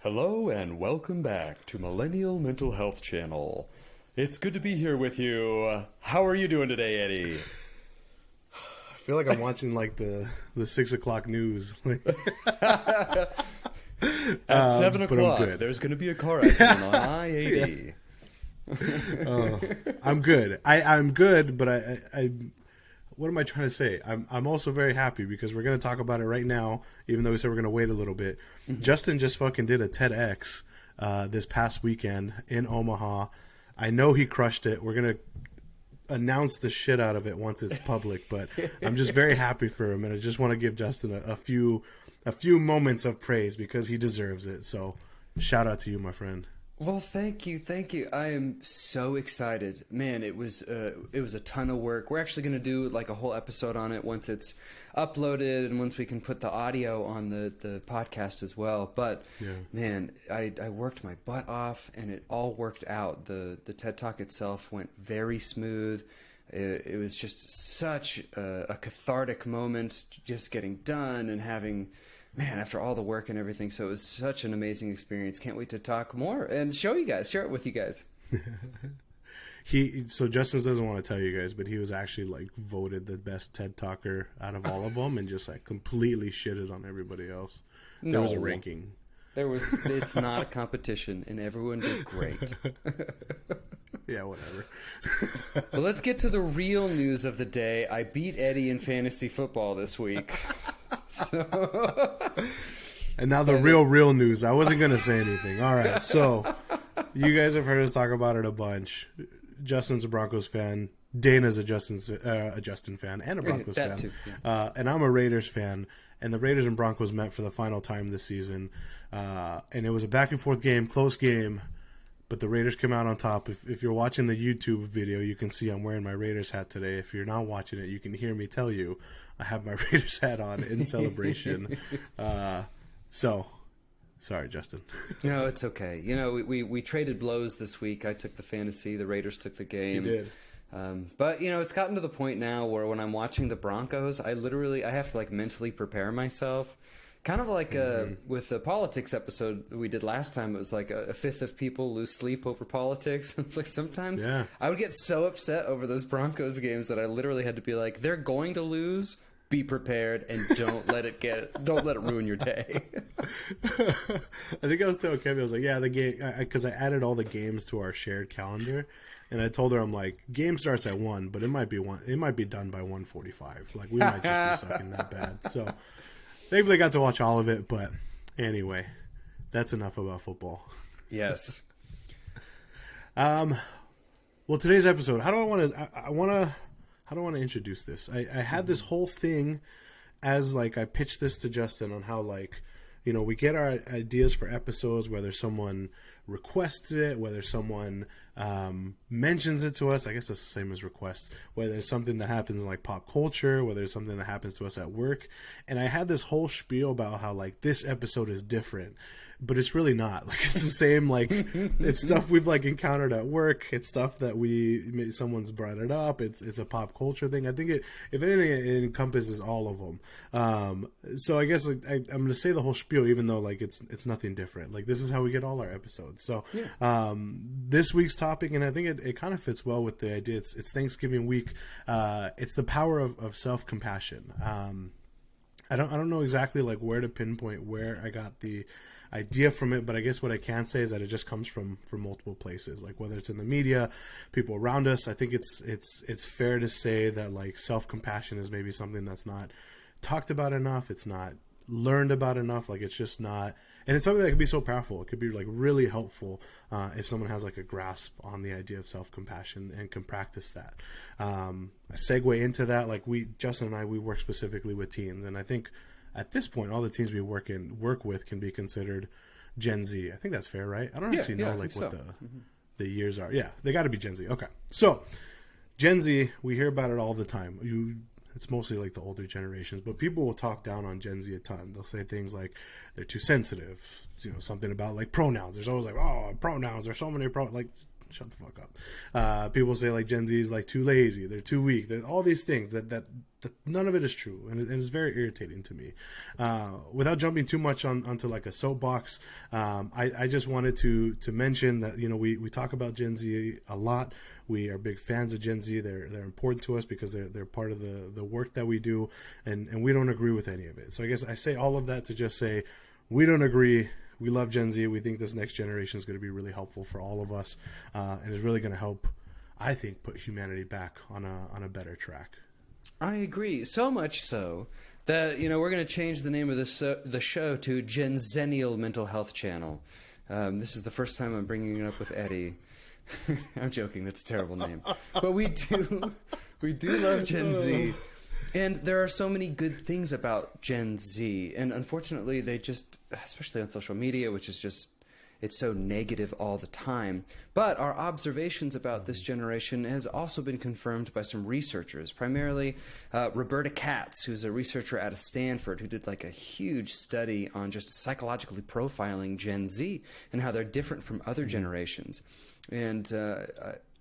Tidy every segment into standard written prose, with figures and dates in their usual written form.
Hello and welcome back to Millennial Mental Health Channel. It's good to be here with you. How are you doing today, Eddie? I feel like I'm watching like the 6 o'clock news. At 7 o'clock, there's going to be a car accident on I-80. I'm good. I'm good, but I what am I trying to say? I'm also very happy because we're going to talk about it right now, even though we said we're going to wait a little bit. Mm-hmm. Justin just fucking did a TEDx this past weekend in Omaha. I know he crushed it. We're going to announce the shit out of it once it's public, but I'm just very happy for him, and I just want to give Justin a few moments of praise because he deserves it. So shout out to you, my friend. Well, thank you. I am so excited, man. It was a ton of work. We're actually going to do like a whole episode on it once it's uploaded and once we can put the audio on the podcast as well. But yeah. Man, I worked my butt off and it all worked out. The TED Talk itself went very smooth. It was just such a cathartic moment, just getting done and having. Man, after all the work and everything, so it was such an amazing experience. Can't wait to talk more and share it with you guys. So Justin doesn't want to tell you guys, but he was actually like voted the best TED Talker out of all of them, and just like completely shitted on everybody else. There was a ranking. It's not a competition, and everyone did great. Yeah, whatever. Well, let's get to the real news of the day. I beat Eddie in fantasy football this week. And now the real news. I wasn't going to say anything. All right, so you guys have heard us talk about it a bunch. Justin's a Broncos fan. Dana's a Justin fan and a Broncos fan. Too, yeah. And I'm a Raiders fan. And the Raiders and Broncos met for the final time this season. And it was a back-and-forth game, close game. But the Raiders came out on top. If you're watching the YouTube video, you can see I'm wearing my Raiders hat today. If you're not watching it, you can hear me tell you I have my Raiders hat on in celebration. So, sorry, Justin. No, it's okay. You know, we traded blows this week. I took the fantasy. The Raiders took the game. You did. But, you know, it's gotten to the point now where when I'm watching the Broncos, I have to, like, mentally prepare myself. Kind of like with the politics episode we did last time, it was like a fifth of people lose sleep over politics. It's like sometimes I would get so upset over those Broncos games that I literally had to be like, they're going to lose. Be prepared and don't let it ruin your day. I think I was telling Kevin, I was like, yeah, the game, because I added all the games to our shared calendar, and I told her, I'm like, game starts at 1, but it might be done by 1:45. Like we might just be sucking that bad. So. Thankfully, got to watch all of it, but anyway, that's enough about football. Yes. Well, today's episode. How do I want to introduce this? I had this whole thing as like I pitched this to Justin on how like, you know, we get our ideas for episodes, whether someone requests it, whether someone mentions it to us. I guess that's the same as requests. Whether it's something that happens in like pop culture, whether it's something that happens to us at work. And I had this whole spiel about how like this episode is different, but it's really not. Like it's the same. Like it's stuff we've like encountered at work. It's stuff that someone's brought it up. It's a pop culture thing. I think if anything, it encompasses all of them. So I guess like, I'm going to say the whole spiel, even though like it's nothing different. Like this is how we get all our episodes. So this week's topic, and I think it kind of fits well with the idea. It's Thanksgiving week. It's the power of self-compassion. I don't know exactly like where to pinpoint where I got the idea from it, but I guess what I can say is that it just comes from multiple places, like whether it's in the media, people around us. I think it's fair to say that like self-compassion is maybe something that's not talked about enough. It's not learned about enough. Like it's just not, and it's something that can be so powerful. It could be like really helpful if someone has like a grasp on the idea of self-compassion and can practice that. A segue into that, like Justin and I, we work specifically with teens, and I think at this point, all the teens we work with can be considered Gen Z. I think that's fair, right? I don't actually know like what the years are. Yeah, they got to be Gen Z. Okay, so Gen Z, we hear about it all the time. It's mostly like the older generations, but people will talk down on Gen Z a ton. They'll say things like they're too sensitive, you know, something about like pronouns. There's always like, oh, pronouns. There's so many like shut the fuck up. People say like Gen Z is like too lazy, they're too weak, they're all these things that none of it is true, and it's very irritating to me. Without jumping too much onto like a soapbox, I just wanted to mention that, you know, we talk about Gen Z a lot. We are big fans of Gen Z. They're important to us because they're part of the work that we do, and we don't agree with any of it. So I guess I say all of that to just say we don't agree. We love Gen Z. We think this next generation is going to be really helpful for all of us, and is really going to help, I think, put humanity back on a better track. I agree. So much so that, you know, we're going to change the name of the show to Genzennial Mental Health Channel. This is the first time I'm bringing it up with Eddie. I'm joking. That's a terrible name. But we do love Gen Z. And there are so many good things about Gen Z. And unfortunately, they just, especially on social media, which is just, it's so negative all the time. But our observations about this generation has also been confirmed by some researchers, primarily Roberta Katz, who's a researcher out of Stanford, who did like a huge study on just psychologically profiling Gen Z and how they're different from other generations. And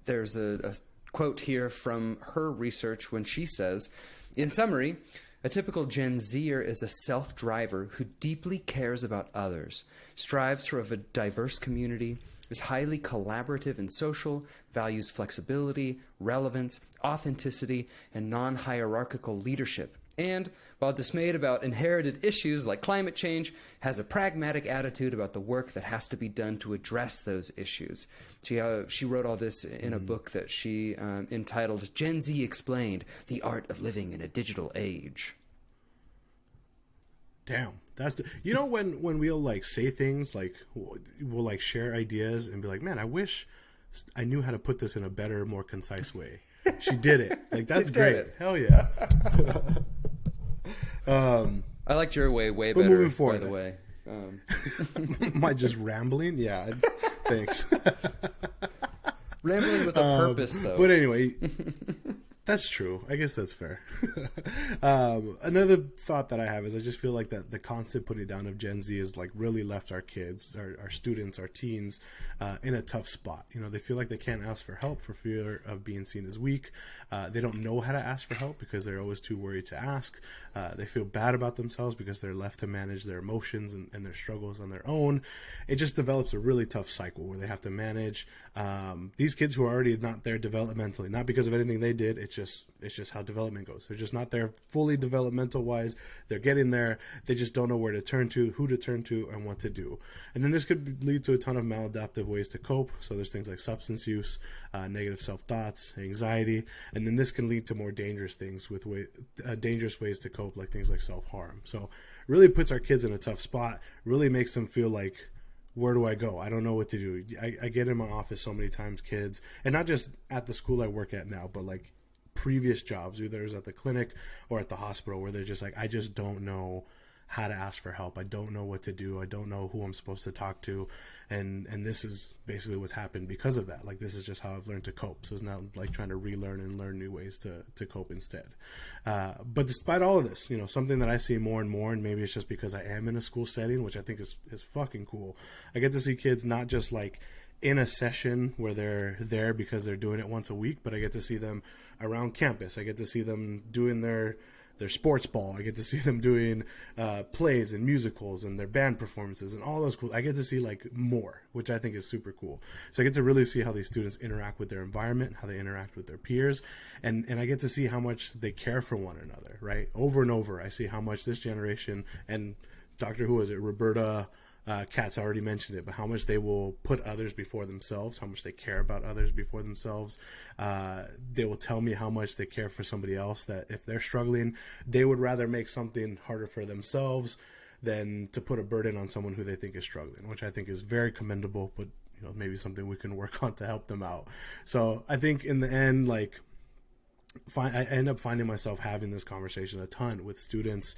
there's a quote here from her research when she says, in summary, a typical Gen Zer is a self-driver who deeply cares about others, strives for a diverse community, is highly collaborative and social, values flexibility, relevance, authenticity, and non-hierarchical leadership, and, while dismayed about inherited issues like climate change, has a pragmatic attitude about the work that has to be done to address those issues. She wrote all this in a book that she entitled Gen Z Explained, The Art of Living in a Digital Age. Damn. You know, when we'll like say things like we'll like share ideas and be like, man, I wish I knew how to put this in a better, more concise way. She did it. Like, that's great. Hell yeah. I liked your way but better, moving forward, by the way. Am I just rambling? Yeah. Thanks. Rambling with a purpose, though. But anyway, that's true. I guess that's fair. Another thought that I have is I just feel like that the constant putting down of Gen Z has like really left our kids, our students, our teens in a tough spot. You know, they feel like they can't ask for help for fear of being seen as weak. They don't know how to ask for help because they're always too worried to ask. They feel bad about themselves because they're left to manage their emotions and their struggles on their own. It just develops a really tough cycle where they have to manage these kids who are already not there developmentally, not because of anything they did. It's just how development goes. They're just not there fully developmental wise. They're getting there. They just don't know where to turn to, who to turn to, and what to do. And then this could lead to a ton of maladaptive ways to cope. So there's things like substance use, negative self-thoughts, anxiety, and then this can lead to more dangerous things with dangerous ways to cope, like things like self-harm. So really puts our kids in a tough spot, really makes them feel like, where do I go? I don't know what to do. I get in my office so many times, kids, and not just at the school I work at now, but like previous jobs, either it was at the clinic or at the hospital, where they're just like, I just don't know how to ask for help. I don't know what to do. I don't know who I'm supposed to talk to. And this is basically what's happened because of that. Like, this is just how I've learned to cope. So it's now like trying to relearn and learn new ways to cope instead. But despite all of this, you know, something that I see more and more, and maybe it's just because I am in a school setting, which I think is fucking cool. I get to see kids not just like in a session where they're there because they're doing it once a week, but I get to see them around campus. I get to see them doing their sports ball. I get to see them doing plays and musicals and their band performances and all those cool. I get to see like more, which I think is super cool. So I get to really see how these students interact with their environment, how they interact with their peers, and I get to see how much they care for one another, right? Over and over, I see how much this generation, and Dr. Who is it? Roberta Katz already mentioned it, but how much they will put others before themselves, how much they care about others before themselves. They will tell me how much they care for somebody else, that if they're struggling, they would rather make something harder for themselves than to put a burden on someone who they think is struggling, which I think is very commendable, but you know, maybe something we can work on to help them out. So I think in the end, like, I end up finding myself having this conversation a ton with students,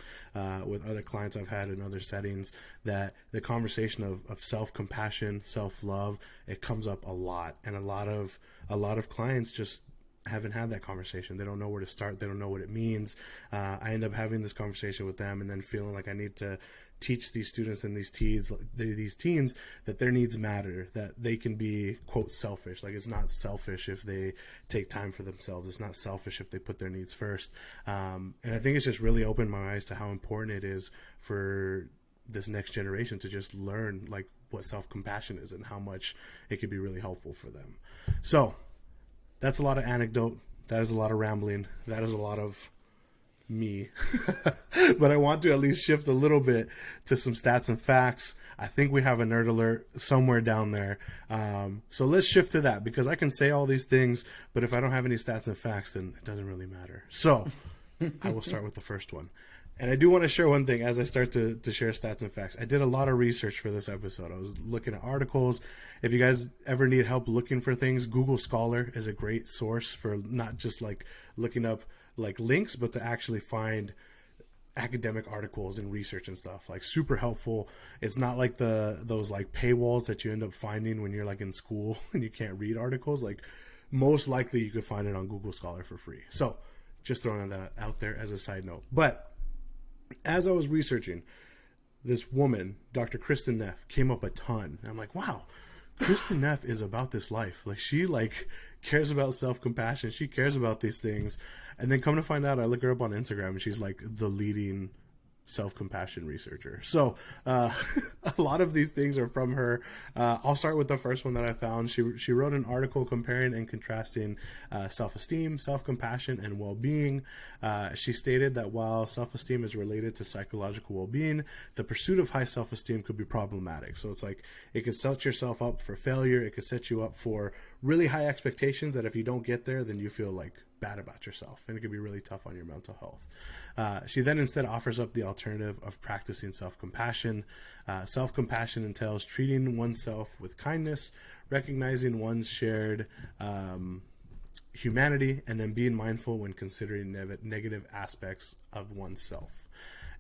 with other clients I've had in other settings, that the conversation of self-compassion, self-love, it comes up a lot. And a lot of clients just haven't had that conversation. They don't know where to start. They don't know what it means. I end up having this conversation with them and then feeling like I need to teach these students and these teens that their needs matter, that they can be, quote, selfish. Like, it's not selfish if they take time for themselves. It's not selfish if they put their needs first. And I think it's just really opened my eyes to how important it is for this next generation to just learn like what self-compassion is and how much it could be really helpful for them. So that's a lot of anecdote. That is a lot of rambling. That is a lot of me. But I want to at least shift a little bit to some stats and facts. I think we have a nerd alert somewhere down there. So let's shift to that, because I can say all these things, but if I don't have any stats and facts, then it doesn't really matter. So I will start with the first one. And I do want to share one thing as I start to share stats and facts. I did a lot of research for this episode. I was looking at articles. If you guys ever need help looking for things, Google Scholar is a great source for not just like looking up like links, but to actually find academic articles and research and stuff. Like, super helpful. It's not like those like paywalls that you end up finding when you're like in school and you can't read articles. Like, most likely you could find it on Google Scholar for free. So just throwing that out there as a side note. But as I was researching, this woman, Dr. Kristen Neff, came up a ton. And I'm like, wow, Kristen Neff is about this life. Like, she like cares about self-compassion. She cares about these things. And then come to find out, I look her up on Instagram and she's like the leading self-compassion researcher. So a lot of these things are from her. I'll start with the first one that I found. She wrote an article comparing and contrasting self-esteem, self-compassion, and well-being. She stated that while self-esteem is related to psychological well-being, the pursuit of high self-esteem could be problematic. So it's like, it could set yourself up for failure. It could set you up for really high expectations that if you don't get there, then you feel like bad about yourself, and it can be really tough on your mental health. She then instead offers up the alternative of practicing self-compassion. Self-compassion entails treating oneself with kindness, recognizing one's shared humanity, and then being mindful when considering negative aspects of oneself.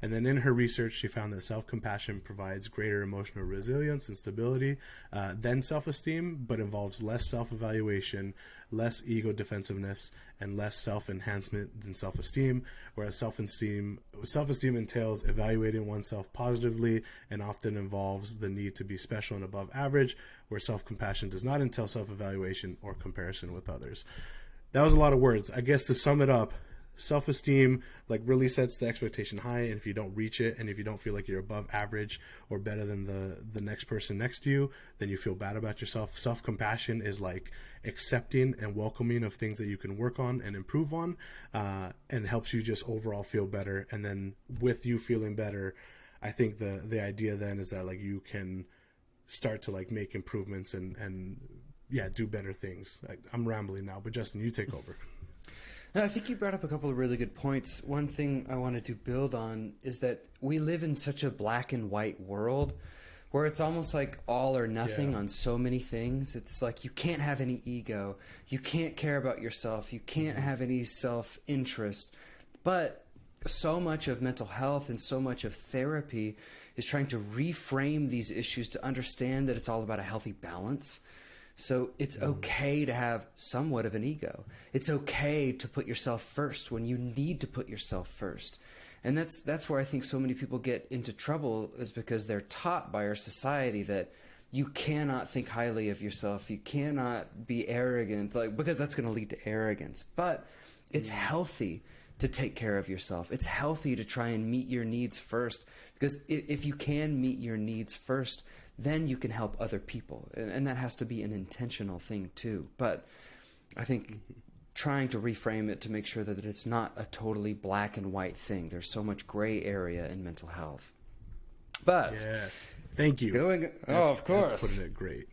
And then in her research, she found that self-compassion provides greater emotional resilience and stability than self-esteem, but involves less self-evaluation, less ego defensiveness, and less self-enhancement than self-esteem, whereas self-esteem entails evaluating oneself positively and often involves the need to be special and above average, where self-compassion does not entail self-evaluation or comparison with others. That was a lot of words. I guess to sum it up, self-esteem like really sets the expectation high, and if you don't reach it, and if you don't feel like you're above average or better than the next person next to you, then you feel bad about yourself. Self-compassion is like accepting and welcoming of things that you can work on and improve on, and helps you just overall feel better. And then with you feeling better, I think the idea then is that like you can start to like make improvements and yeah, do better things. I'm rambling now, but Justin, you take over. No, I think you brought up a couple of really good points. One thing I wanted to build on is that we live in such a black and white world where it's almost like all or nothing on so many things. It's like you can't have any ego. You can't care about yourself. You can't have any self-interest. But so much of mental health and so much of therapy is trying to reframe these issues to understand that it's all about a healthy balance. So it's okay to have somewhat of an ego. It's okay to put yourself first when you need to put yourself first. And that's where I think so many people get into trouble, is because they're taught by our society that you cannot think highly of yourself. You cannot be arrogant, like, because that's going to lead to arrogance. But it's healthy to take care of yourself. It's healthy to try and meet your needs first, because if you can meet your needs first, then you can help other people. And that has to be an intentional thing too. But I think trying to reframe it to make sure that it's not a totally black and white thing. There's so much gray area in mental health. But yes, thank you. Of course. That's putting it great.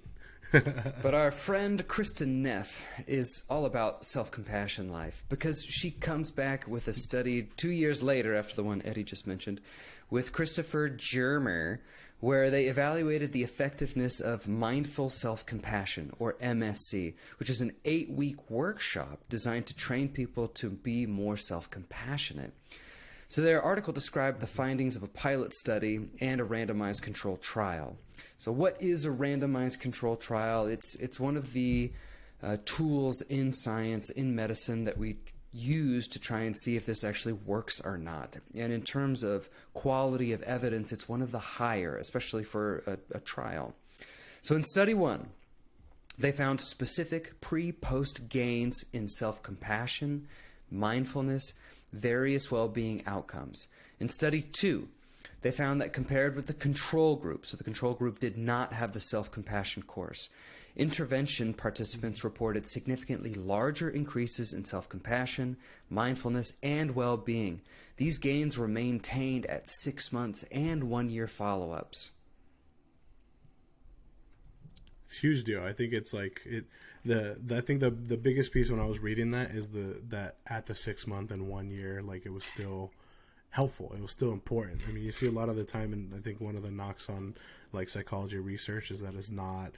But our friend Kristen Neff is all about self-compassion life, because she comes back with a study 2 years later after the one Eddie just mentioned with Christopher Germer, where they evaluated the effectiveness of mindful self-compassion, or MSC, which is an 8-week workshop designed to train people to be more self-compassionate. So their article described the findings of a pilot study and a randomized controlled trial. So what is a randomized controlled trial? It's one of the tools in science, in medicine that we use to try and see if this actually works or not. And in terms of quality of evidence, it's one of the higher, especially for a trial. So in study 1, they found specific pre-post gains in self-compassion, mindfulness, various well-being outcomes. In study 2, they found that compared with the control group, so the control group did not have the self-compassion course, intervention participants reported significantly larger increases in self-compassion, mindfulness, and well-being. These gains were maintained at 6 months and 1-year follow-ups. It's a huge deal. I think it's like I think the biggest piece when I was reading that is that at the 6 month and 1 year, like it was still helpful. It was still important. I mean, you see a lot of the time, and I think one of the knocks on like psychology research is that it's not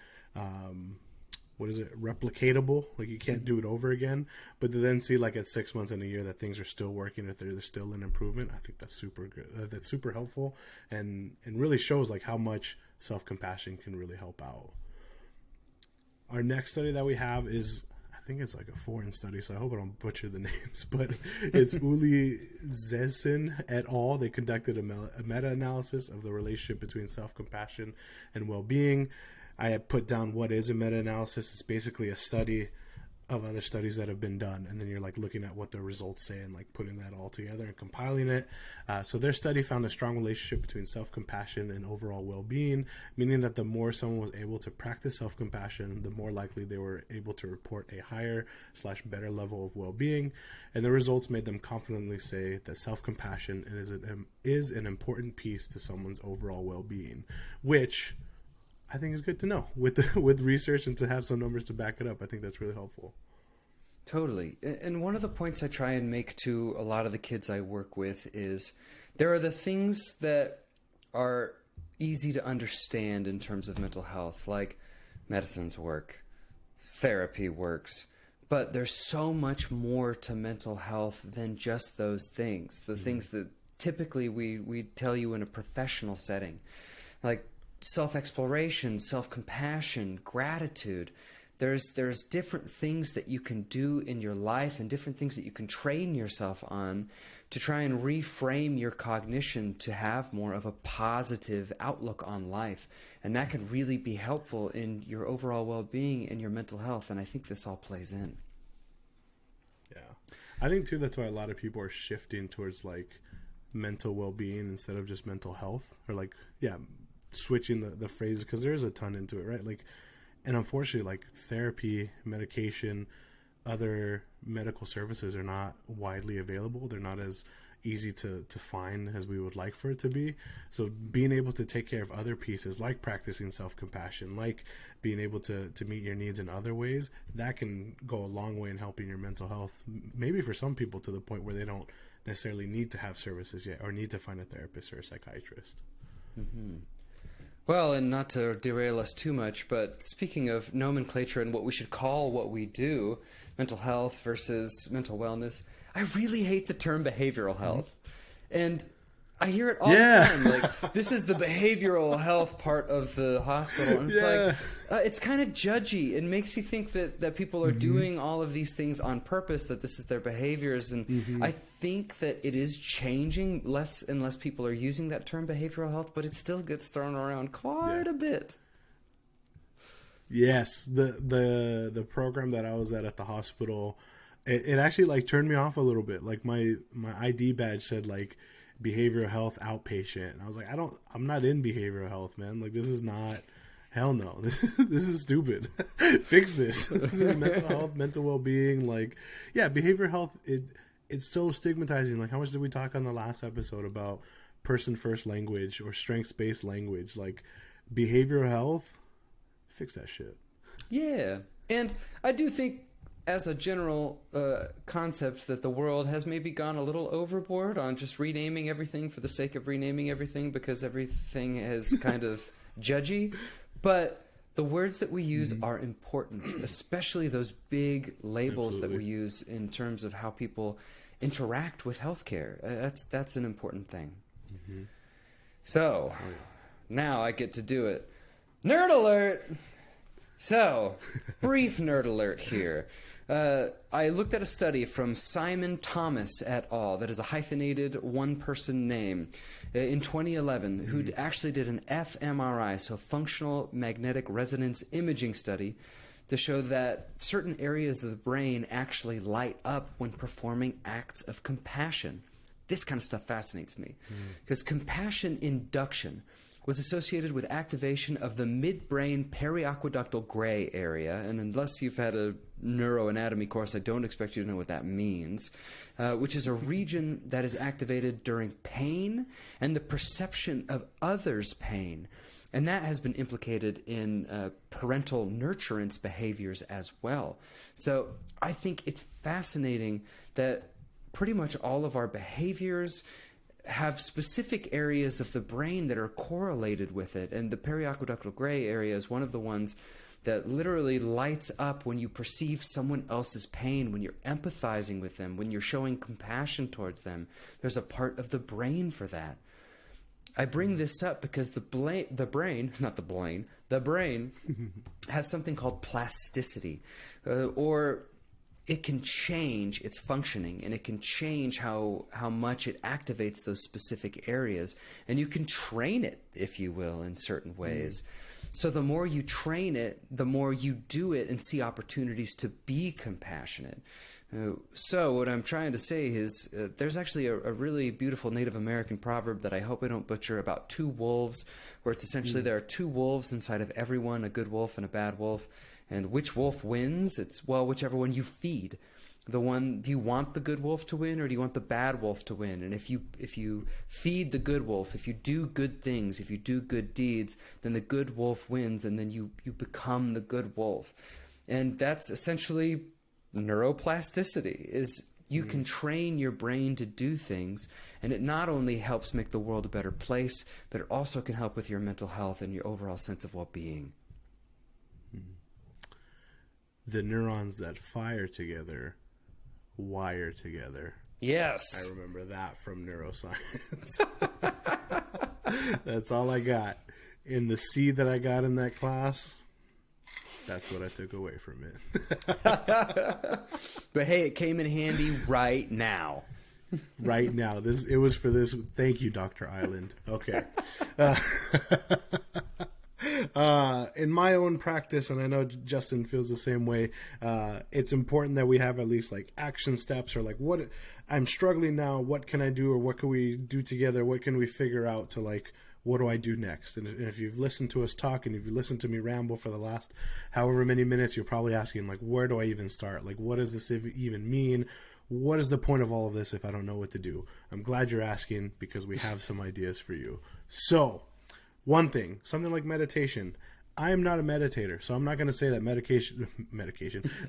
replicatable. Like you can't do it over again. But to then see like at 6 months and a year that things are still working, if there's still an improvement, I think that's super good. That's super helpful, and really shows like how much self-compassion can really help out. Our next study that we have is, I think it's like a foreign study, so I hope I don't butcher the names, but it's Uli Zesin et al. They conducted a meta-analysis of the relationship between self-compassion and well-being. I had put down what is a meta-analysis. It's basically a study of other studies that have been done, and then you're like looking at what the results say and like putting that all together and compiling it. So their study found a strong relationship between self-compassion and overall well-being, meaning that the more someone was able to practice self-compassion, the more likely they were able to report a higher/better level of well-being. And the results made them confidently say that self-compassion is an important piece to someone's overall well-being, which I think is good to know with research, and to have some numbers to back it up. I think that's really helpful. Totally. And one of the points I try and make to a lot of the kids I work with is there are the things that are easy to understand in terms of mental health, like medicines work, therapy works, but there's so much more to mental health than just those things. The things that typically we tell you in a professional setting, like self-exploration, self-compassion, gratitude. There's different things that you can do in your life and different things that you can train yourself on to try and reframe your cognition to have more of a positive outlook on life. And that can really be helpful in your overall well-being and your mental health. And I think this all plays in. Yeah. I think too, that's why a lot of people are shifting towards like mental well-being instead of just mental health, or like, switching the phrase, because there's a ton into it, right? Like, and unfortunately, like therapy, medication, other medical services are not widely available. They're not as easy to find as we would like for it to be. So being able to take care of other pieces, like practicing self-compassion, like being able to meet your needs in other ways, that can go a long way in helping your mental health. Maybe for some people to the point where they don't necessarily need to have services yet, or need to find a therapist or a psychiatrist. Mm-hmm. Well, and not to derail us too much, but speaking of nomenclature and what we should call what we do, mental health versus mental wellness, I really hate the term behavioral health. And I hear it all the time. Like, this is the behavioral health part of the hospital. And it's like, it's kind of judgy. It makes you think that people are doing all of these things on purpose, that this is their behaviors. And I think that it is changing. Less and less people are using that term behavioral health, but it still gets thrown around quite a bit. Yes. The program that I was at the hospital, it actually like turned me off a little bit. Like my ID badge said like behavioral health outpatient, and I was like, I'm not in behavioral health, man. Like, this is not, hell no. This is stupid. Fix this. This is mental health, mental well-being. Like, yeah, behavioral health, it's so stigmatizing. Like, how much did we talk on the last episode about person first language or strengths based language? Like, behavioral health, fix that shit. Yeah. And I do think, as a general concept, that the world has maybe gone a little overboard on just renaming everything for the sake of renaming everything, because everything is kind of judgy. But the words that we use are important, especially those big labels that we use in terms of how people interact with healthcare. That's an important thing. So, now I get to do it. Nerd alert! So, brief nerd alert here. I looked at a study from Simon Thomas et al. That is a hyphenated one-person name in 2011 who actually did an fMRI, so functional magnetic resonance imaging study, to show that certain areas of the brain actually light up when performing acts of compassion. This kind of stuff fascinates me because compassion induction was associated with activation of the midbrain periaqueductal gray area. And unless you've had a neuroanatomy course, I don't expect you to know what that means, which is a region that is activated during pain and the perception of others' pain. And that has been implicated in parental nurturance behaviors as well. So I think it's fascinating that pretty much all of our behaviors have specific areas of the brain that are correlated with it. And the periaqueductal gray area is one of the ones that literally lights up when you perceive someone else's pain, when you're empathizing with them, when you're showing compassion towards them. There's a part of the brain for that. I bring this up because the brain has something called plasticity, or it can change its functioning, and it can change how much it activates those specific areas. And you can train it, if you will, in certain ways. So the more you train it, the more you do it and see opportunities to be compassionate. So what I'm trying to say is there's actually a really beautiful Native American proverb that I hope I don't butcher about two wolves, where it's essentially there are two wolves inside of everyone, a good wolf and a bad wolf. And which wolf wins? It's, well, whichever one you feed. Do you want the good wolf to win, or do you want the bad wolf to win? And if you feed the good wolf, if you do good things, if you do good deeds, then the good wolf wins, and then you become the good wolf. And that's essentially neuroplasticity, is you can train your brain to do things, and it not only helps make the world a better place, but it also can help with your mental health and your overall sense of well-being. The neurons that fire together wire together. Yes. I remember that from neuroscience. That's all I got. In the C that I got in that class, that's what I took away from it. But hey, it came in handy right now. Right now. It was for this. Thank you, Dr. Island. Okay. In my own practice, and I know Justin feels the same way, it's important that we have at least like action steps, or like, what I'm struggling now, what can I do, or what can we do together, what can we figure out to like, what do I do next? And if you've listened to us talk, and if you listened to me ramble for the last however many minutes, you're probably asking like, where do I even start? Like, what does this even mean? What is the point of all of this if I don't know what to do? I'm glad you're asking, because we have some ideas for you. So one thing, something like meditation. I am not a meditator, so I'm not going to say that medication.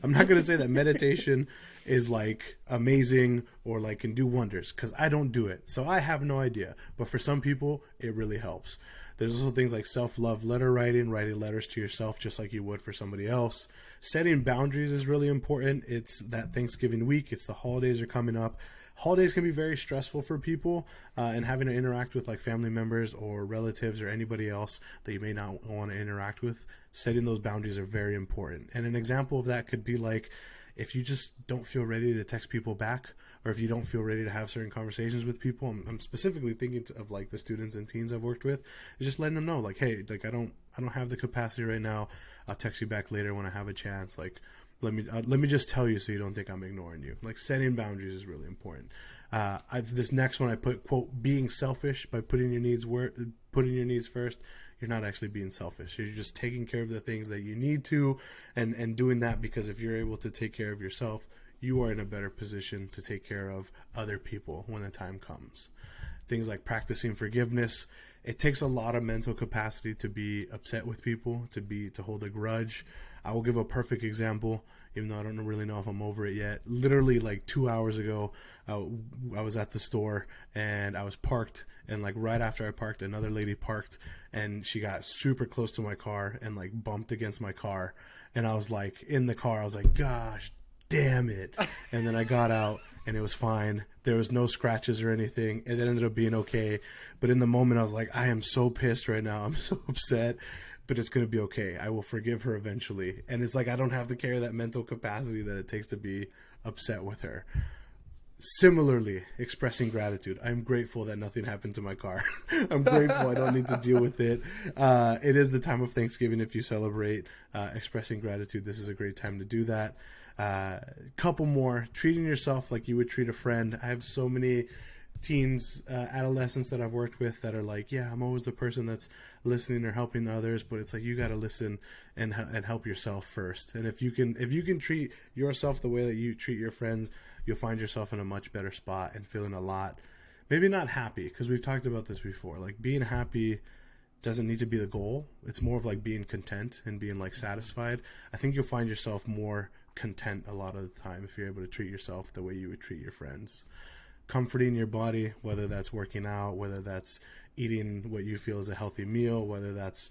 I'm not going to say that meditation is like amazing or like can do wonders, because I don't do it. So I have no idea. But for some people, it really helps. There's also things like self-love letter writing letters to yourself just like you would for somebody else. Setting boundaries is really important. It's that Thanksgiving week. It's the holidays are coming up. Holidays can be very stressful for people, and having to interact with like family members or relatives or anybody else that you may not want to interact with, setting those boundaries are very important. And an example of that could be like, if you just don't feel ready to text people back, or if you don't feel ready to have certain conversations with people, I'm specifically thinking of like the students and teens I've worked with, is just letting them know like, hey, like I don't have the capacity right now. I'll text you back later when I have a chance. Like, let me just tell you so you don't think I'm ignoring you. Like, setting boundaries is really important. This next one I put, quote, being selfish by putting your needs first. You're not actually being selfish. You're just taking care of the things that you need to, and doing that because if you're able to take care of yourself, you are in a better position to take care of other people when the time comes. Things like practicing forgiveness. It takes a lot of mental capacity to be upset with people, to hold a grudge. I will give a perfect example, even though I don't really know if I'm over it yet. Literally like 2 hours ago, I was at the store and I was parked, and like right after I parked, another lady parked, and she got super close to my car and like bumped against my car. And I was like, in the car, I was like, gosh damn it. And then I got out and it was fine. There was no scratches or anything. It ended up being okay. But in the moment, I was like, I am so pissed right now. I'm so upset, but it's going to be okay. I will forgive her eventually. And it's like, I don't have to carry that mental capacity that it takes to be upset with her. Similarly, expressing gratitude. I'm grateful that nothing happened to my car. I'm grateful I don't need to deal with it. It is the time of Thanksgiving if you celebrate expressing gratitude. This is a great time to do that. Couple more. Treating yourself like you would treat a friend. I have so many teens, adolescents that I've worked with that are like, yeah, I'm always the person that's listening or helping others, but it's like you got to listen and help yourself first. And if you can treat yourself the way that you treat your friends, you'll find yourself in a much better spot and feeling a lot, maybe not happy, because we've talked about this before. Like, being happy doesn't need to be the goal. It's more of like being content and being like satisfied. I think you'll find yourself more content a lot of the time if you're able to treat yourself the way you would treat your friends. Comforting your body, whether that's working out, whether that's eating what you feel is a healthy meal, whether that's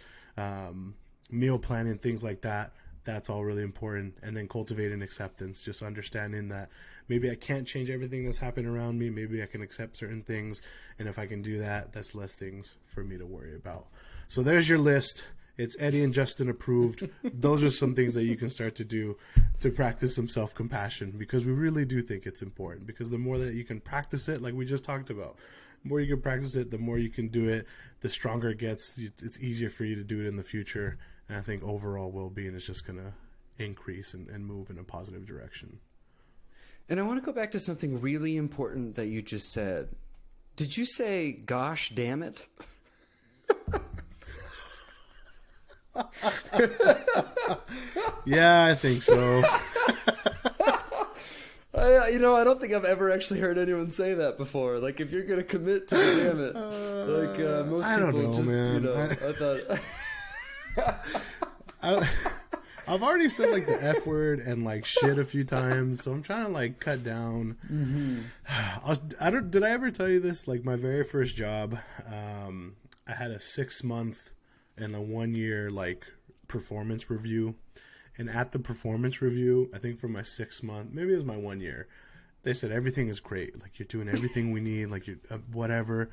meal planning, things like that. That's all really important. And then cultivating acceptance, just understanding that maybe I can't change everything that's happening around me. Maybe I can accept certain things. And if I can do that, that's less things for me to worry about. So there's your list. It's Eddie and Justin approved. Those are some things that you can start to do to practice some self-compassion, because we really do think it's important. Because the more that you can practice it, like we just talked about, the more you can practice it, the more you can do it, the stronger it gets. It's easier for you to do it in the future. And I think overall well-being is just going to increase and move in a positive direction. And I want to go back to something really important that you just said. Did you say, gosh, damn it? Yeah, I think so. I don't think I've ever actually heard anyone say that before. Like, if you're going to commit to the damn it, like most I don't people know, just, man. I thought... I've already said like the F word and like shit a few times, so I'm trying to like cut down. Mm-hmm. Did I ever tell you this? Like, my very first job, I had a 6-month and a 1-year like performance review. And at the performance review, I think for my 6 month, maybe it was my 1 year, they said everything is great. Like, you're doing everything we need. Like, you're whatever.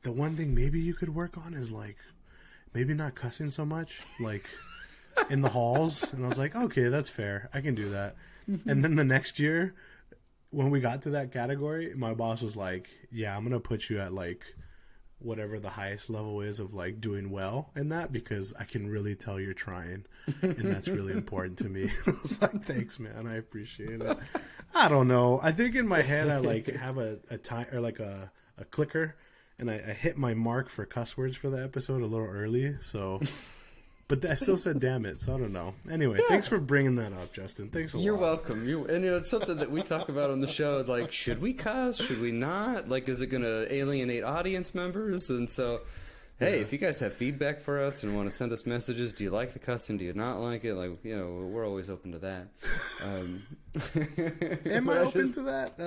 The one thing maybe you could work on is like maybe not cussing so much, like in the halls. And I was like, okay, that's fair. I can do that. And then the next year, when we got to that category, my boss was like, yeah, I'm going to put you at like whatever the highest level is of like doing well in that, because I can really tell you're trying, and that's really important to me. I was like, thanks, man. I appreciate it. I don't know. I think in my head, I like have a time or like a clicker, and I hit my mark for cuss words for the episode a little early. So, but I still said damn it. So I don't know. Anyway, thanks for bringing that up, Justin. Thanks a lot. You're welcome. And it's something that we talk about on the show. Like, should we cuss? Should we not? Like, is it going to alienate audience members? And so, hey, if you guys have feedback for us and want to send us messages, do you like the cussing? Do you not like it? Like, we're always open to that. Am I open to that?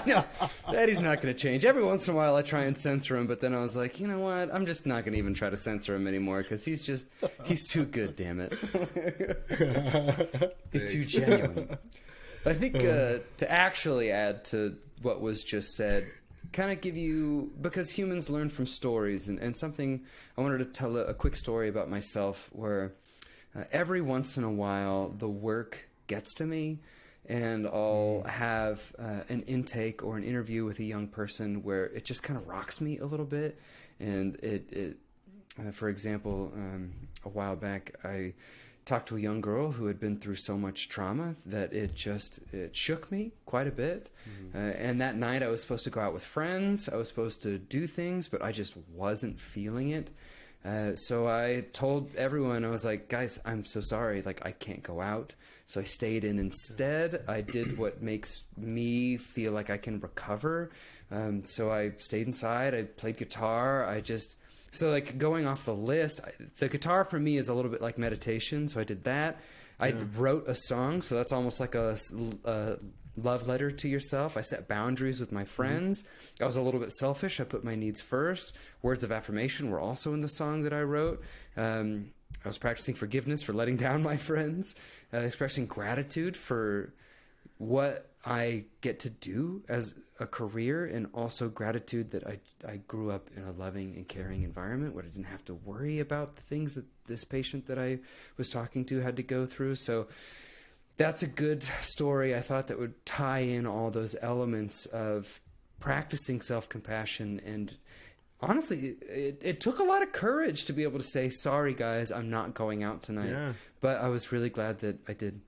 No, Eddie's not going to change. Every once in a while I try and censor him, but then I was like, you know what? I'm just not going to even try to censor him anymore, because he's too good, damn it. He's too genuine. I think to actually add to what was just said, kind of give you, because humans learn from stories, and something I wanted to tell a quick story about myself where every once in a while the work gets to me, and I'll have an intake or an interview with a young person where it just kind of rocks me a little bit. And it for example, a while back I talked to a young girl who had been through so much trauma that it shook me quite a bit. And that night I was supposed to go out with friends. I was supposed to do things, but I just wasn't feeling it. So I told everyone, I was like, guys, I'm so sorry. Like, I can't go out. So I stayed in instead. I did what makes me feel like I can recover. So I stayed inside. I played guitar. So like going off the list, the guitar for me is a little bit like meditation. So I did that. I wrote a song. So that's almost like a love letter to yourself. I set boundaries with my friends. I was a little bit selfish. I put my needs first. Words of affirmation were also in the song that I wrote. I was practicing forgiveness for letting down my friends, expressing gratitude for what I get to do as a career, and also gratitude that I grew up in a loving and caring environment where I didn't have to worry about the things that this patient that I was talking to had to go through. So that's a good story. I thought that would tie in all those elements of practicing self-compassion. And honestly, it took a lot of courage to be able to say, sorry guys, I'm not going out tonight. Yeah. But I was really glad that I did.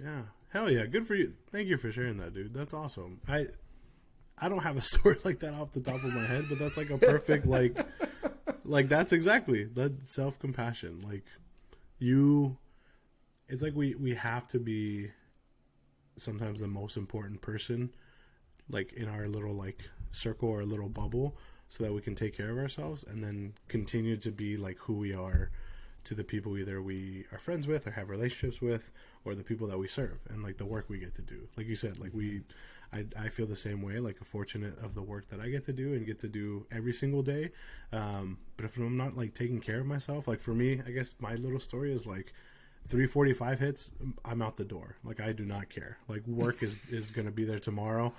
Yeah. Hell yeah. Good for you. Thank you for sharing that, dude. That's awesome. I don't have a story like that off the top of my head, but that's like a perfect, like that's exactly that self-compassion. Like it's like we have to be sometimes the most important person, like in our little like circle or little bubble, so that we can take care of ourselves and then continue to be like who we are to the people either we are friends with or have relationships with, or the people that we serve and like the work we get to do. Like you said, like I feel the same way, like fortunate of the work that I get to do and get to do every single day. But if I'm not like taking care of myself, like for me, I guess my little story is like 3:45 hits, I'm out the door. Like I do not care. Like work is going to be there tomorrow.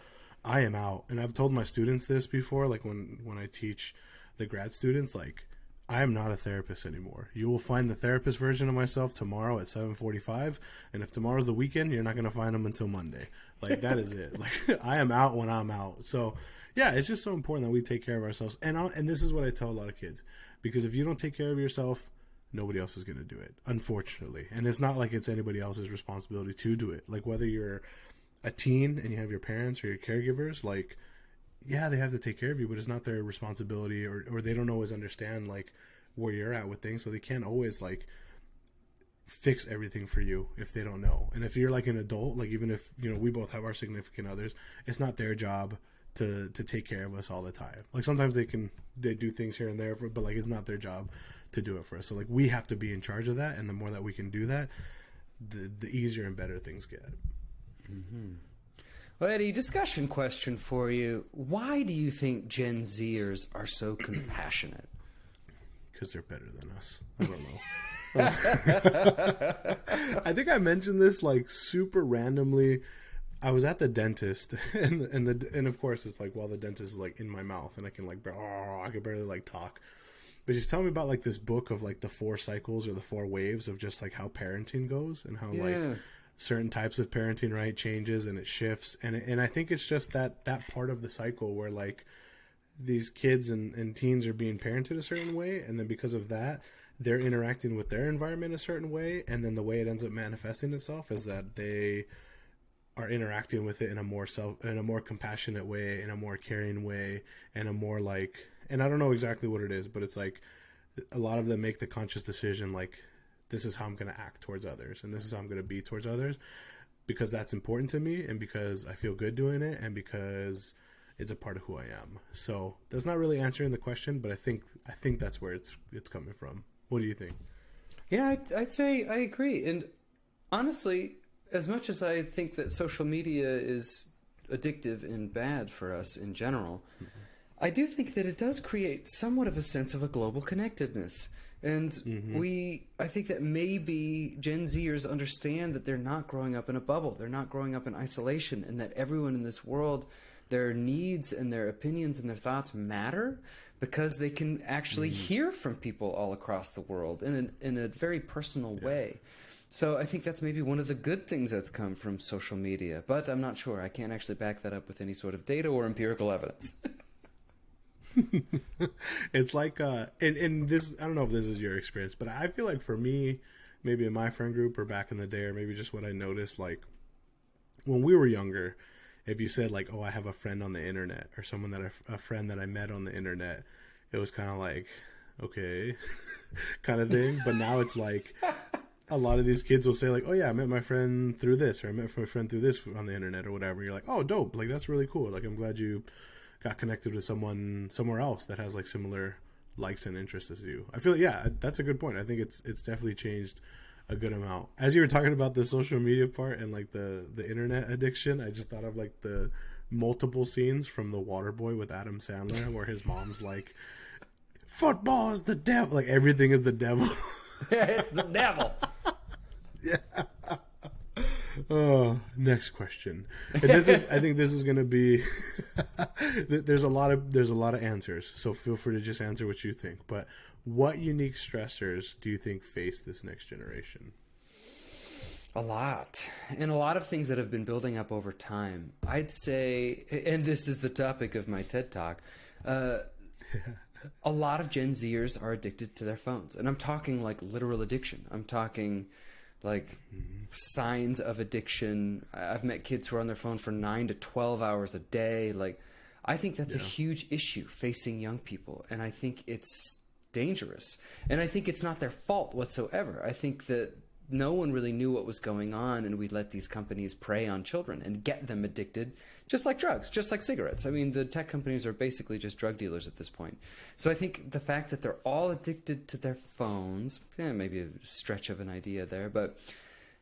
I am out. And I've told my students this before, like when I teach the grad students, like I am not a therapist anymore. You will find the therapist version of myself tomorrow at 7:45, and if tomorrow's the weekend, you're not going to find them until Monday. Like that is it. Like I am out when I'm out. So yeah, it's just so important that we take care of ourselves. And this is what I tell a lot of kids, because if you don't take care of yourself, nobody else is going to do it, unfortunately. And it's not like it's anybody else's responsibility to do it. Like whether you're a teen and you have your parents or your caregivers, like yeah, they have to take care of you, but it's not their responsibility, or they don't always understand like where you're at with things, so they can't always like fix everything for you if they don't know. And if you're like an adult, like even if we both have our significant others, it's not their job to take care of us all the time. Like sometimes they do things here and there, but like it's not their job to do it for us. So like we have to be in charge of that, and the more that we can do that, the easier and better things get. Mm-hmm. Well, Eddie, discussion question for you. Why do you think Gen Zers are so compassionate? Because they're better than us. I don't know. I think I mentioned this like super randomly. I was at the dentist, and of course it's like while the dentist is like in my mouth, and I can I can barely like talk. But she's telling me about like this book of like the 4 cycles or the 4 waves of just like how parenting goes, and how like certain types of parenting, right, changes and it shifts. And I think it's just that part of the cycle where like these kids and teens are being parented a certain way, and then because of that, they're interacting with their environment a certain way, and then the way it ends up manifesting itself is that they are interacting with it in a more compassionate way, in a more caring way, and a more like, and I don't know exactly what it is, but it's like a lot of them make the conscious decision like, this is how I'm going to act towards others, and this is how I'm going to be towards others, because that's important to me, and because I feel good doing it, and because it's a part of who I am. So that's not really answering the question, but I think that's where it's coming from. What do you think? Yeah, I'd say I agree. And honestly, as much as I think that social media is addictive and bad for us in general, I do think that it does create somewhat of a sense of a global connectedness. And I think that maybe Gen Zers understand that they're not growing up in a bubble. They're not growing up in isolation, and that everyone in this world, their needs and their opinions and their thoughts matter, because they can actually hear from people all across the world in a very personal way. So I think that's maybe one of the good things that's come from social media, but I'm not sure. I can't actually back that up with any sort of data or empirical evidence. It's like in this, I don't know if this is your experience, but I feel like for me, maybe in my friend group or back in the day, or maybe just what I noticed, like when we were younger, if you said like, oh, I have a friend on the internet, or someone a friend that I met on the internet, it was kind of like, okay, kind of thing. But now it's like a lot of these kids will say like, oh yeah, I met my friend through this, or I met my friend through this on the internet or whatever. You're like, oh, dope. Like, that's really cool. Like, I'm glad you got connected with someone somewhere else that has like similar likes and interests as you. I feel, yeah, that's a good point. I think it's definitely changed a good amount. As you were talking about the social media part and like the internet addiction, I just thought of like the multiple scenes from The Waterboy with Adam Sandler where his mom's like, football is the devil. Like everything is the devil. Yeah, it's the devil. Yeah. Next question. And this is, I think this is going to be, there's a lot of answers. So feel free to just answer what you think. But what unique stressors do you think face this next generation? A lot. And a lot of things that have been building up over time. I'd say, and this is the topic of my TED Talk, a lot of Gen Zers are addicted to their phones. And I'm talking like literal addiction. I'm talking like signs of addiction. I've met kids who are on their phone for 9 to 12 hours a day. Like, I think that's a huge issue facing young people. And I think it's dangerous. And I think it's not their fault whatsoever. I think that no one really knew what was going on, and we let these companies prey on children and get them addicted, just like drugs, just like cigarettes. I mean, the tech companies are basically just drug dealers at this point. So I think the fact that they're all addicted to their phones, maybe a stretch of an idea there, but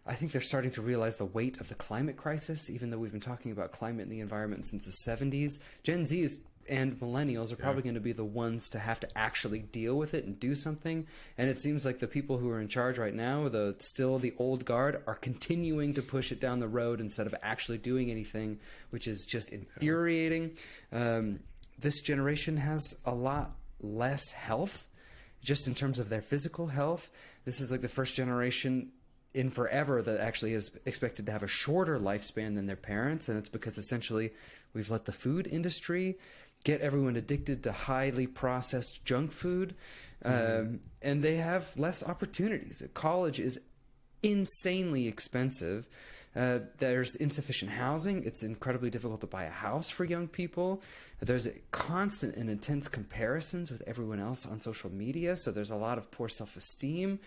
I think they're starting to realize the weight of the climate crisis, even though we've been talking about climate and the environment since the 70s. Gen Zs and millennials are probably going to be the ones to have to actually deal with it and do something. And it seems like the people who are in charge right now, still the old guard, are continuing to push it down the road instead of actually doing anything, which is just infuriating. This generation has a lot less health, just in terms of their physical health. This is like the first generation in forever that actually is expected to have a shorter lifespan than their parents. And it's because essentially we've let the food industry get everyone addicted to highly processed junk food, and they have less opportunities. College is insanely expensive. There's insufficient housing. It's incredibly difficult to buy a house for young people. There's constant and intense comparisons with everyone else on social media, so there's a lot of poor self-esteem.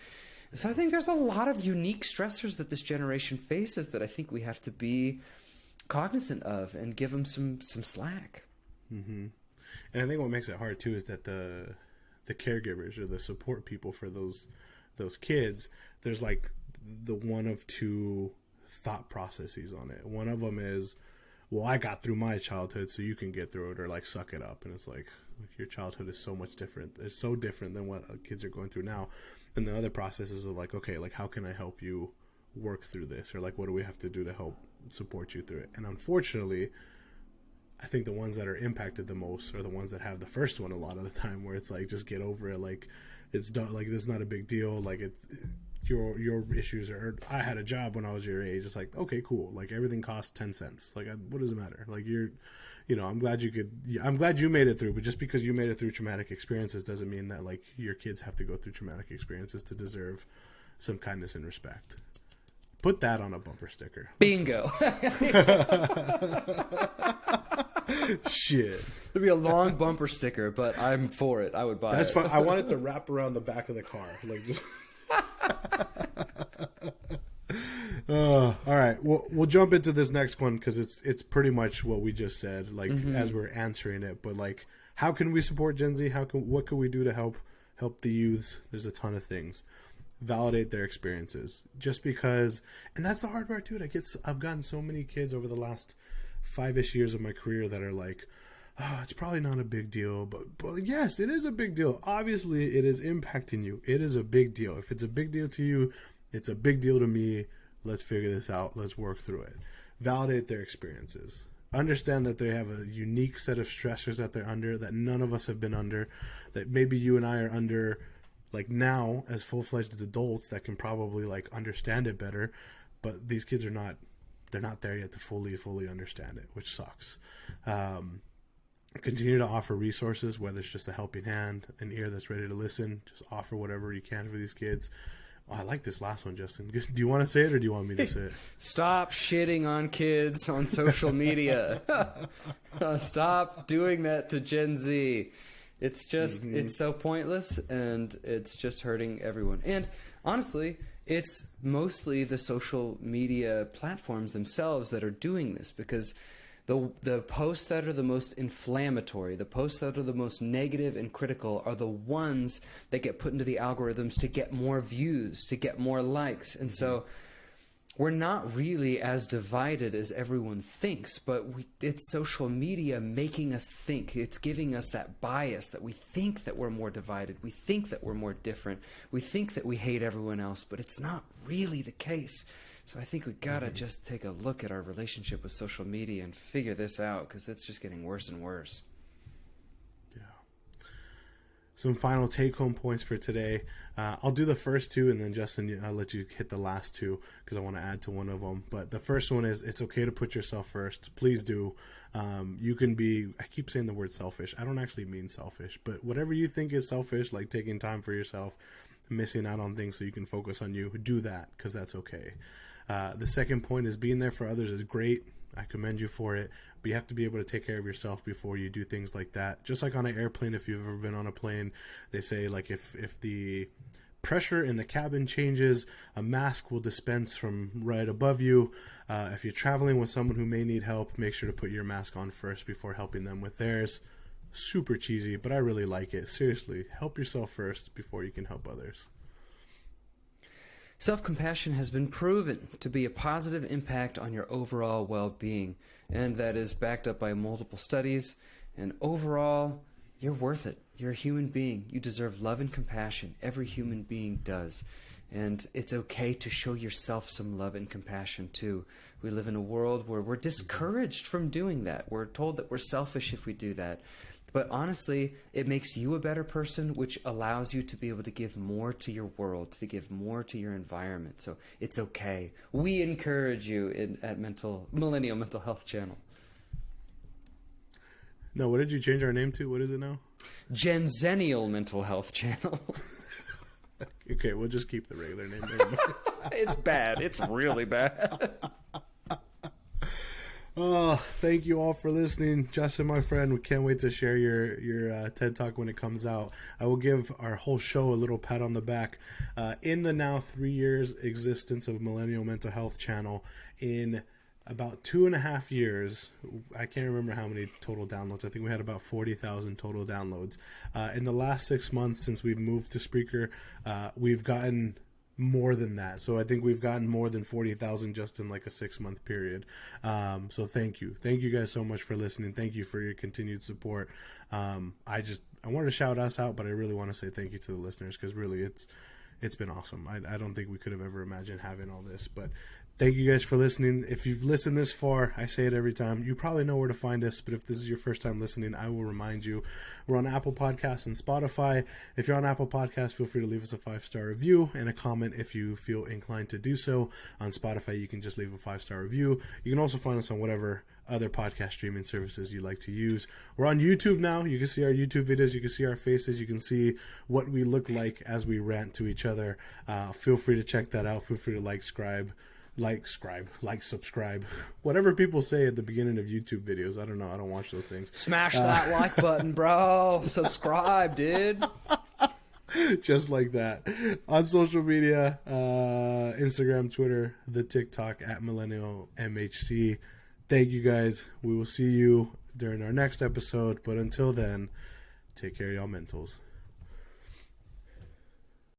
So I think there's a lot of unique stressors that this generation faces that I think we have to be cognizant of and give them some slack. Mm-hmm. And I think what makes it hard too is that the caregivers or the support people for those kids, there's like the one of two thought processes on it. One of them is, well, I got through my childhood, so you can get through it, or like suck it up. And it's like, your childhood is so much different. It's so different than what kids are going through now. And the other processes of like, okay, like how can I help you work through this, or like what do we have to do to help support you through it? And unfortunately, I think the ones that are impacted the most are the ones that have the first one a lot of the time, where it's like, just get over it. Like, it's done. Like, this is not a big deal. Like, your issues are, I had a job when I was your age. It's like, okay, cool. Like, everything costs 10 cents. Like, what does it matter? Like, I'm glad you made it through, but just because you made it through traumatic experiences doesn't mean that like your kids have to go through traumatic experiences to deserve some kindness and respect. Put that on a bumper sticker. Bingo. Shit. It'd be a long bumper sticker, but I'm for it. I would buy it. That's fine. I want it to wrap around the back of the car. Like, just... all right. We'll jump into this next one because it's pretty much what we just said, like as we're answering it. But like, how can we support Gen Z? What can we do to help the youths? There's a ton of things. Validate their experiences, just because, and that's the hard part too. I've gotten so many kids over the last 5-ish years of my career that are like, oh, it's probably not a big deal, but yes, it is a big deal. Obviously, it is impacting you. It is a big deal. If it's a big deal to you, it's a big deal to me. Let's figure this out. Let's work through it. Validate their experiences. Understand that they have a unique set of stressors that they're under, that none of us have been under, that maybe you and I are under, like now as full-fledged adults that can probably like understand it better, but these kids they're not there yet to fully understand it, which sucks. Continue to offer resources, whether it's just a helping hand, an ear that's ready to listen. Just offer whatever you can for these kids. Oh, I like this last one, Justin. Do you want to say it, or do you want me to say it? Stop shitting on kids on social media. Stop doing that to Gen Z. It's just, it's so pointless, and it's just hurting everyone. And honestly, it's mostly the social media platforms themselves that are doing this, because the posts that are the most inflammatory, the posts that are the most negative and critical are the ones that get put into the algorithms to get more views, to get more likes. And so we're not really as divided as everyone thinks, but it's social media making us think. It's giving us that bias that we think that we're more divided. We think that we're more different. We think that we hate everyone else, but it's not really the case. So I think we gotta just take a look at our relationship with social media and figure this out, because it's just getting worse and worse. Some final take-home points for today. I'll do the first two, and then Justin, I'll let you hit the last two because I want to add to one of them. But the first one is, it's okay to put yourself first. Please do. You can be, I keep saying the word selfish. I don't actually mean selfish, but whatever you think is selfish, like taking time for yourself, missing out on things so you can focus on you, do that, because that's okay. The second point is, being there for others is great. I commend you for it, but you have to be able to take care of yourself before you do things like that. Just like on an airplane, if you've ever been on a plane, they say, like, if the pressure in the cabin changes, a mask will dispense from right above you. If you're traveling with someone who may need help, make sure to put your mask on first before helping them with theirs. Super cheesy, but I really like it. Seriously, help yourself first before you can help others. Self-compassion has been proven to be a positive impact on your overall well-being, and that is backed up by multiple studies. And overall, you're worth it. You're a human being. You deserve love and compassion. Every human being does. And it's okay to show yourself some love and compassion too. We live in a world where we're discouraged from doing that. We're told that we're selfish if we do that. But honestly, it makes you a better person, which allows you to be able to give more to your world, to give more to your environment. So it's okay. We encourage you at Millennial Mental Health Channel. No, what did you change our name to? What is it now? Genzennial Mental Health Channel. Okay, we'll just keep the regular name. It's bad. It's really bad. Oh, thank you all for listening. Justin, my friend, we can't wait to share your TED Talk when it comes out. I will give our whole show a little pat on the back. In the now 3 years existence of Millennial Mental Health Channel, in about 2.5 years, I can't remember how many total downloads. I think we had about 40,000 total downloads. In the last 6 months since we've moved to Spreaker, we've gotten more than that. So I think we've gotten more than 40,000 just in like a 6-month period. So thank you. Thank you guys so much for listening. Thank you for your continued support. I wanted to shout us out, but I really want to say thank you to the listeners, because really it's been awesome. I don't think we could have ever imagined having all this, but thank you guys for listening. If you've listened this far, I say it every time, you probably know where to find us, but if this is your first time listening, I will remind you, we're on Apple Podcasts and Spotify. If you're on Apple Podcasts, feel free to leave us a 5-star review and a comment if you feel inclined to do so. On Spotify, you can just leave a 5-star review. You can also find us on whatever other podcast streaming services you like to use. We're on YouTube now. You can see our YouTube videos. You can see our faces. You can see what we look like as we rant to each other. Feel free to check that out. Feel free to subscribe, whatever people say at the beginning of YouTube videos. I don't know. I don't watch those things. Smash that like button, bro. Subscribe, dude. Just like that. On social media, Instagram, Twitter, the TikTok at Millennial MHC. Thank you guys. We will see you during our next episode. But until then, take care of y'all mentals.